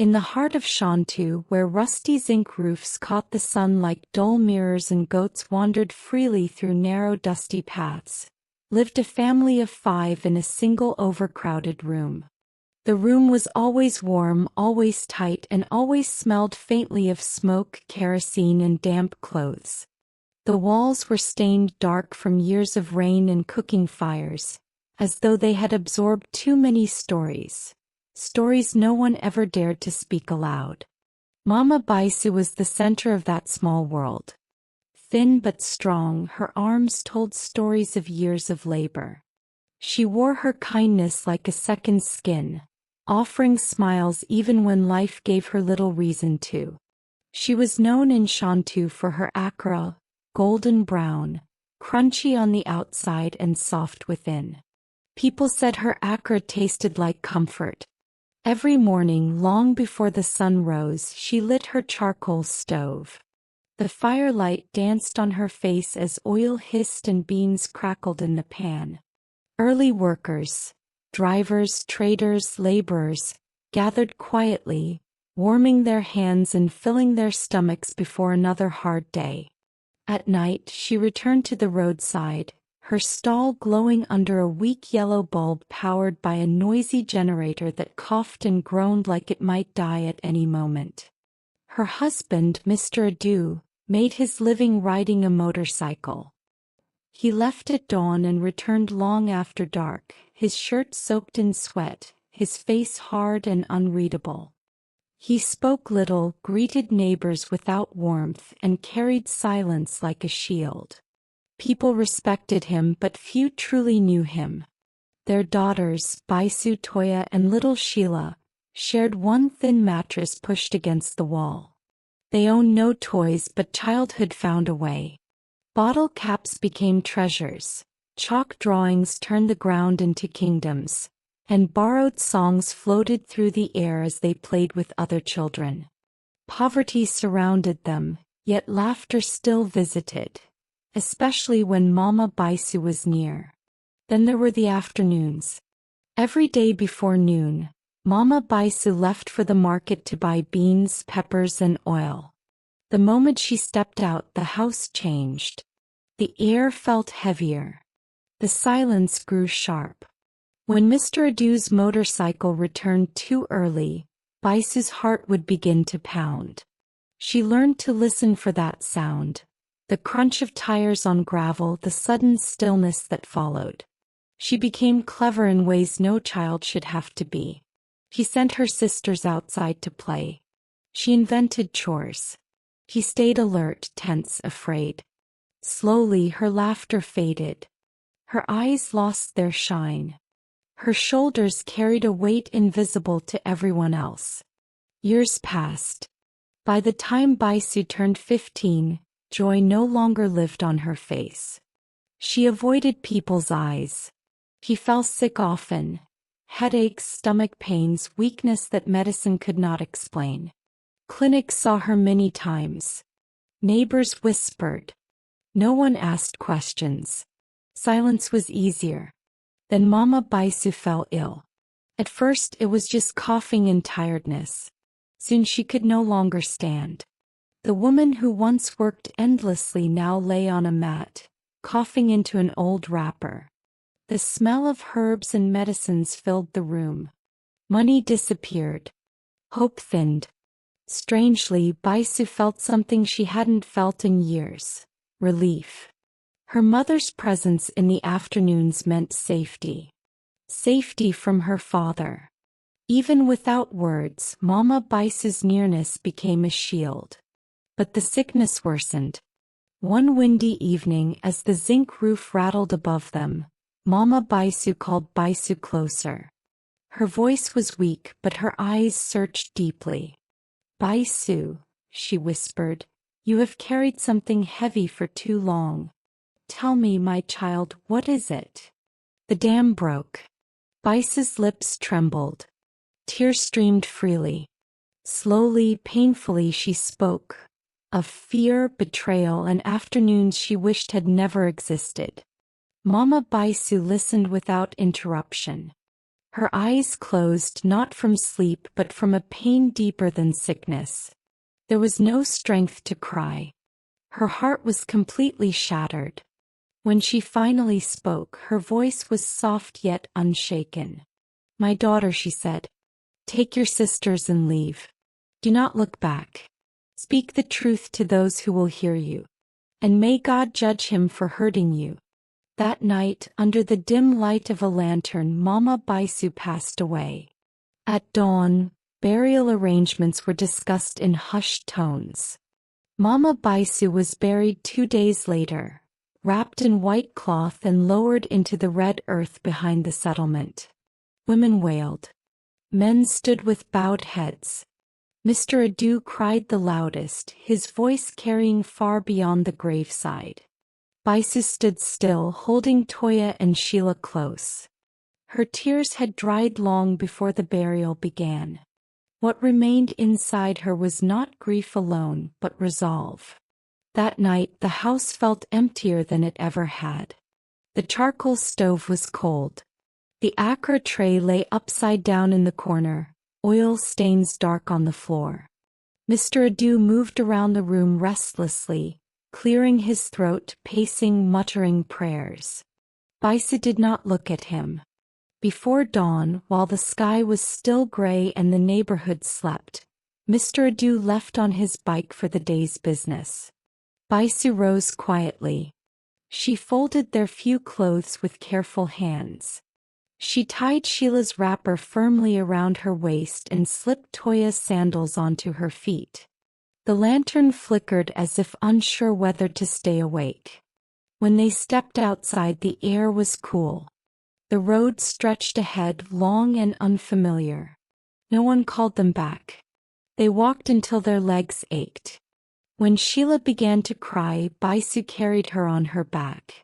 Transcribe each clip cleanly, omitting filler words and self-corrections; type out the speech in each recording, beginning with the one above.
In the heart of Shanti, where rusty zinc roofs caught the sun like dull mirrors and goats wandered freely through narrow dusty paths, lived a family of 5 in a single overcrowded room. The room was always warm, always tight, and always smelled faintly of smoke, kerosene, and damp clothes. The walls were stained dark from years of rain and cooking fires, as though they had absorbed too many stories. Stories no one ever dared to speak aloud. Mama Bisu was the center of that small world. Thin but strong, her arms told stories of years of labor. She wore her kindness like a second skin, offering smiles even when life gave her little reason to. She was known in Shanti for her akara, golden brown, crunchy on the outside and soft within. People said her akara tasted like comfort. Every morning, long before the sun rose, she lit her charcoal stove. The firelight danced on her face as oil hissed and beans crackled in the pan. Early workers, drivers, traders, laborers, gathered quietly, warming their hands and filling their stomachs before another hard day. At night, she returned to the roadside, her stall glowing under a weak yellow bulb powered by a noisy generator that coughed and groaned like it might die at any moment. Her husband, Mr. Adu, made his living riding a motorcycle. He left at dawn and returned long after dark, his shirt soaked in sweat, his face hard and unreadable. He spoke little, greeted neighbors without warmth, and carried silence like a shield. People respected him, but few truly knew him. Their daughters, Bisu, Toya, and little Sheila, shared one thin mattress pushed against the wall. They owned no toys, but childhood found a way. Bottle caps became treasures, chalk drawings turned the ground into kingdoms, and borrowed songs floated through the air as they played with other children. Poverty surrounded them, yet laughter still visited, especially when Mama Bisu was near. Then there were the afternoons. Every day before noon, Mama Bisu left for the market to buy beans, peppers, and oil. The moment she stepped out, the house changed. The air felt heavier. The silence grew sharp. When Mr. Adu's motorcycle returned too early, Bisu's heart would begin to pound. She learned to listen for that sound, the crunch of tires on gravel, the sudden stillness that followed. She became clever in ways no child should have to be. She sent her sisters outside to play. She invented chores. He stayed alert, tense, afraid. Slowly her laughter faded. Her eyes lost their shine. Her shoulders carried a weight invisible to everyone else. Years passed. By the time Bisu turned 15, joy no longer lived on her face. She avoided people's eyes. She fell sick often. Headaches, stomach pains, weakness that medicine could not explain. Clinics saw her many times. Neighbors whispered. No one asked questions. Silence was easier. Then Mama Bisu fell ill. At first it was just coughing and tiredness. Soon she could no longer stand. The woman who once worked endlessly now lay on a mat, coughing into an old wrapper. The smell of herbs and medicines filled the room. Money disappeared. Hope thinned. Strangely, Bisu felt something she hadn't felt in years: relief. Her mother's presence in the afternoons meant safety. Safety from her father. Even without words, Mama Bisu's nearness became a shield. But the sickness worsened. One windy evening, as the zinc roof rattled above them, Mama Bisu called Bisu closer. Her voice was weak, but her eyes searched deeply. Bisu, she whispered, you have carried something heavy for too long. Tell me, my child, what is it? The dam broke. Bisu's lips trembled. Tears streamed freely. Slowly, painfully she spoke. Of fear, betrayal, and afternoons she wished had never existed. Mama Bisu listened without interruption. Her eyes closed not from sleep but from a pain deeper than sickness. There was no strength to cry. Her heart was completely shattered. When she finally spoke, her voice was soft yet unshaken. "My daughter," she said, "take your sisters and leave. Do not look back. Speak the truth to those who will hear you. And may God judge him for hurting you." That night, under the dim light of a lantern, Mama Bisu passed away. At dawn, burial arrangements were discussed in hushed tones. Mama Bisu was buried 2 days later, wrapped in white cloth and lowered into the red earth behind the settlement. Women wailed. Men stood with bowed heads. Mr. Adu cried the loudest, his voice carrying far beyond the graveside. Bisu stood still, holding Toya and Sheila close. Her tears had dried long before the burial began. What remained inside her was not grief alone, but resolve. That night the house felt emptier than it ever had. The charcoal stove was cold. The akara tray lay upside down in the corner, oil stains dark on the floor. Mr. Adu moved around the room restlessly, clearing his throat, pacing, muttering prayers. Bisu did not look at him. Before dawn, while the sky was still gray and the neighborhood slept, Mr. Adu left on his bike for the day's business. Bisu rose quietly. She folded their few clothes with careful hands. She tied Sheila's wrapper firmly around her waist and slipped Toya's sandals onto her feet. The lantern flickered as if unsure whether to stay awake. When they stepped outside, the air was cool. The road stretched ahead, long and unfamiliar. No one called them back. They walked until their legs ached. When Sheila began to cry, Bisu carried her on her back.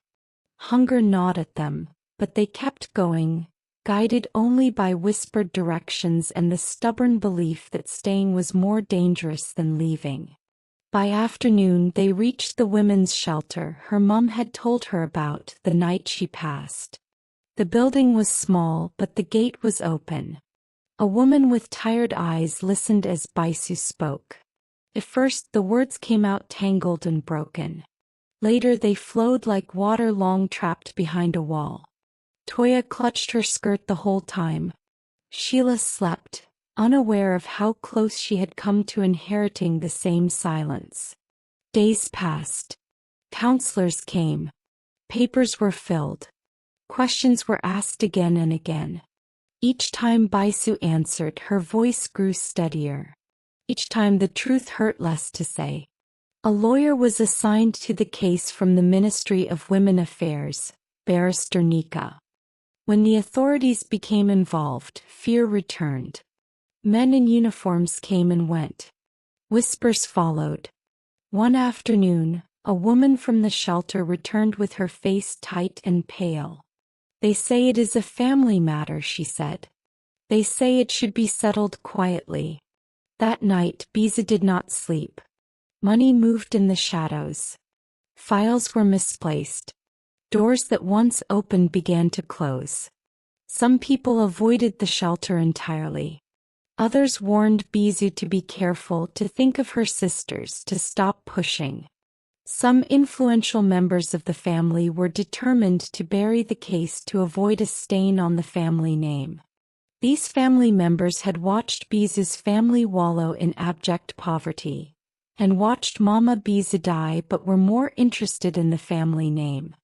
Hunger gnawed at them, but they kept going, guided only by whispered directions and the stubborn belief that staying was more dangerous than leaving. By afternoon they reached the women's shelter her mum had told her about the night she passed. The building was small, but the gate was open. A woman with tired eyes listened as Bisu spoke. At first the words came out tangled and broken. Later they flowed like water long trapped behind a wall. Toya clutched her skirt the whole time. Sheila slept, unaware of how close she had come to inheriting the same silence. Days passed. Counselors came. Papers were filled. Questions were asked again and again. Each time Bisu answered, her voice grew steadier. Each time the truth hurt less to say. A lawyer was assigned to the case from the Ministry of Women Affairs, Barrister Neka. When the authorities became involved, fear returned. Men in uniforms came and went. Whispers followed. One afternoon, a woman from the shelter returned with her face tight and pale. "They say it is a family matter," she said. "They say it should be settled quietly." That night, Bisu did not sleep. Money moved in the shadows. Files were misplaced. Doors that once opened began to close. Some people avoided the shelter entirely. Others warned Bisu to be careful, to think of her sisters, to stop pushing. Some influential members of the family were determined to bury the case to avoid a stain on the family name. These family members had watched Bisu's family wallow in abject poverty, and watched Mama Bisu die, but were more interested in the family name.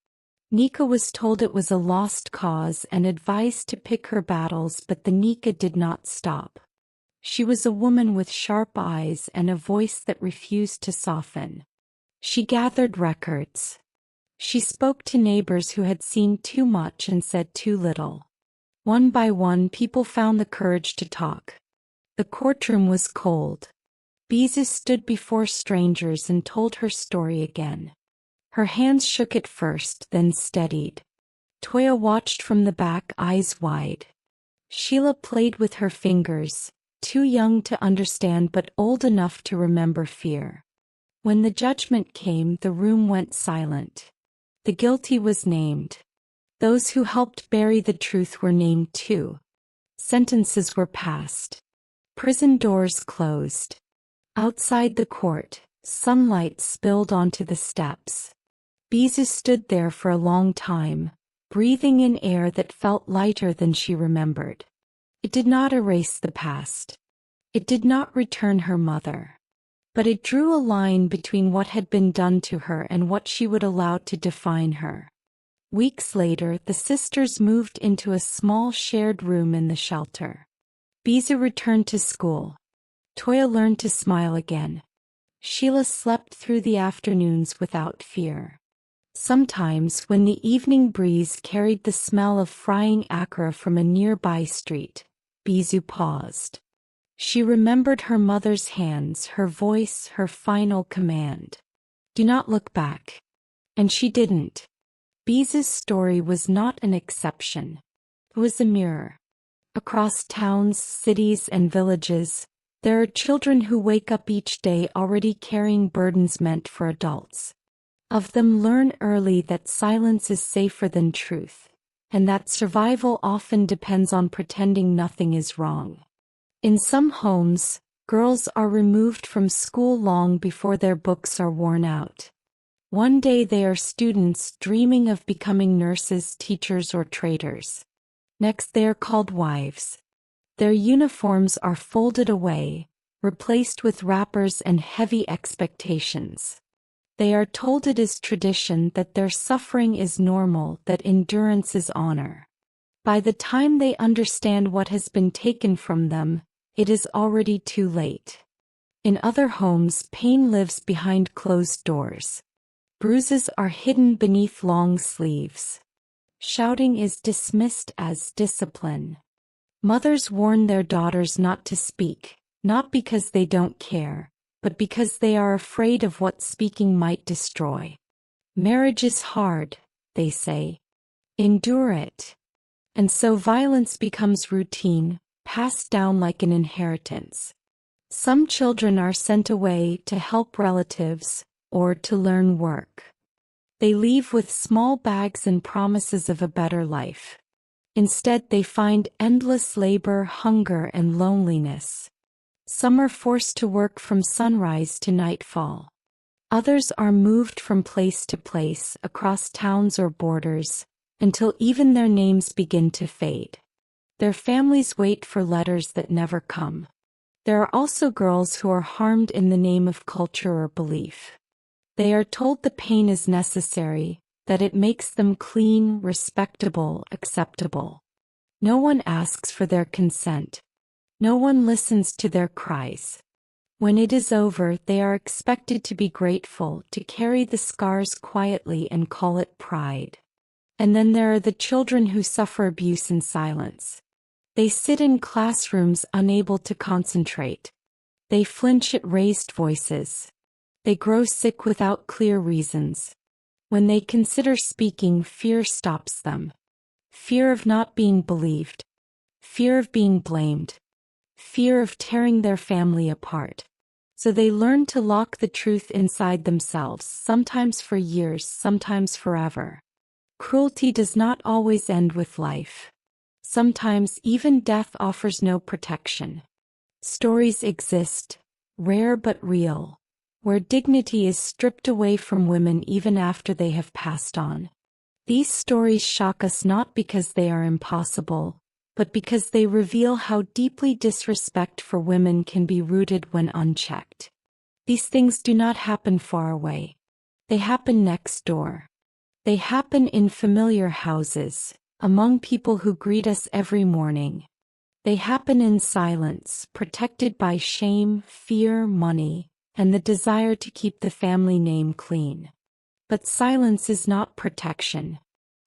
Neka was told it was a lost cause and advised to pick her battles, but the Neka did not stop. She was a woman with sharp eyes and a voice that refused to soften. She gathered records. She spoke to neighbors who had seen too much and said too little. One by one, people found the courage to talk. The courtroom was cold. Bisu stood before strangers and told her story again. Her hands shook at first, then steadied. Toya watched from the back, eyes wide. Sheila played with her fingers, too young to understand but old enough to remember fear. When the judgment came, the room went silent. The guilty was named. Those who helped bury the truth were named too. Sentences were passed. Prison doors closed. Outside the court, sunlight spilled onto the steps. Bisu stood there for a long time, breathing in air that felt lighter than she remembered. It did not erase the past. It did not return her mother. But it drew a line between what had been done to her and what she would allow to define her. Weeks later, the sisters moved into a small shared room in the shelter. Bisu returned to school. Toya learned to smile again. Sheila slept through the afternoons without fear. Sometimes, when the evening breeze carried the smell of frying akara from a nearby street, Bisu paused. She remembered her mother's hands, her voice, her final command. Do not look back. And she didn't. Bisu's story was not an exception. It was a mirror. Across towns, cities, and villages, there are children who wake up each day already carrying burdens meant for adults. Of them learn early that silence is safer than truth, and that survival often depends on pretending nothing is wrong. In some homes, girls are removed from school long before their books are worn out. One day they are students dreaming of becoming nurses, teachers, or traders. Next they are called wives. Their uniforms are folded away, replaced with wrappers and heavy expectations. They are told it is tradition, that their suffering is normal, that endurance is honor. By the time they understand what has been taken from them, it is already too late. In other homes, pain lives behind closed doors. Bruises are hidden beneath long sleeves. Shouting is dismissed as discipline. Mothers warn their daughters not to speak, not because they don't care, but because they are afraid of what speaking might destroy. Marriage is hard, they say. Endure it. And so violence becomes routine, passed down like an inheritance. Some children are sent away to help relatives, or to learn work. They leave with small bags and promises of a better life. Instead, they find endless labor, hunger, and loneliness. Some are forced to work from sunrise to nightfall. Others are moved from place to place, across towns or borders, until even their names begin to fade. Their families wait for letters that never come. There are also girls who are harmed in the name of culture or belief. They are told the pain is necessary, that it makes them clean, respectable, acceptable. No one asks for their consent. No one listens to their cries. When it is over, they are expected to be grateful, to carry the scars quietly and call it pride. And then there are the children who suffer abuse in silence. They sit in classrooms unable to concentrate. They flinch at raised voices. They grow sick without clear reasons. When they consider speaking, fear stops them. Fear of not being believed. Fear of being blamed. Fear of tearing their family apart. So they learn to lock the truth inside themselves, sometimes for years, sometimes forever. Cruelty does not always end with life. Sometimes even death offers no protection. Stories exist, rare but real, where dignity is stripped away from women even after they have passed on. These stories shock us not because they are impossible, but because they reveal how deeply disrespect for women can be rooted when unchecked. These things do not happen far away. They happen next door. They happen in familiar houses, among people who greet us every morning. They happen in silence, protected by shame, fear, money, and the desire to keep the family name clean. But silence is not protection.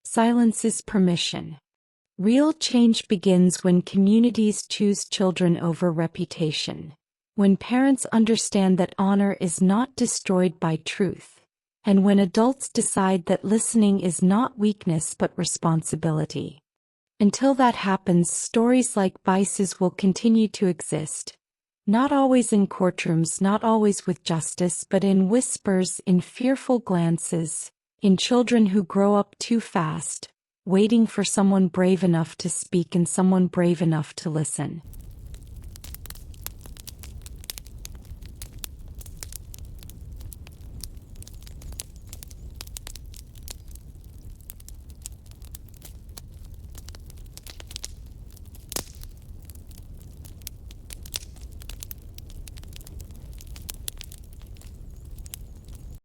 Silence is permission. Real change begins when communities choose children over reputation, when parents understand that honor is not destroyed by truth, and when adults decide that listening is not weakness but responsibility. Until that happens, stories like Bisu's will continue to exist. Not always in courtrooms, not always with justice, but in whispers, in fearful glances, in children who grow up too fast, waiting for someone brave enough to speak and someone brave enough to listen.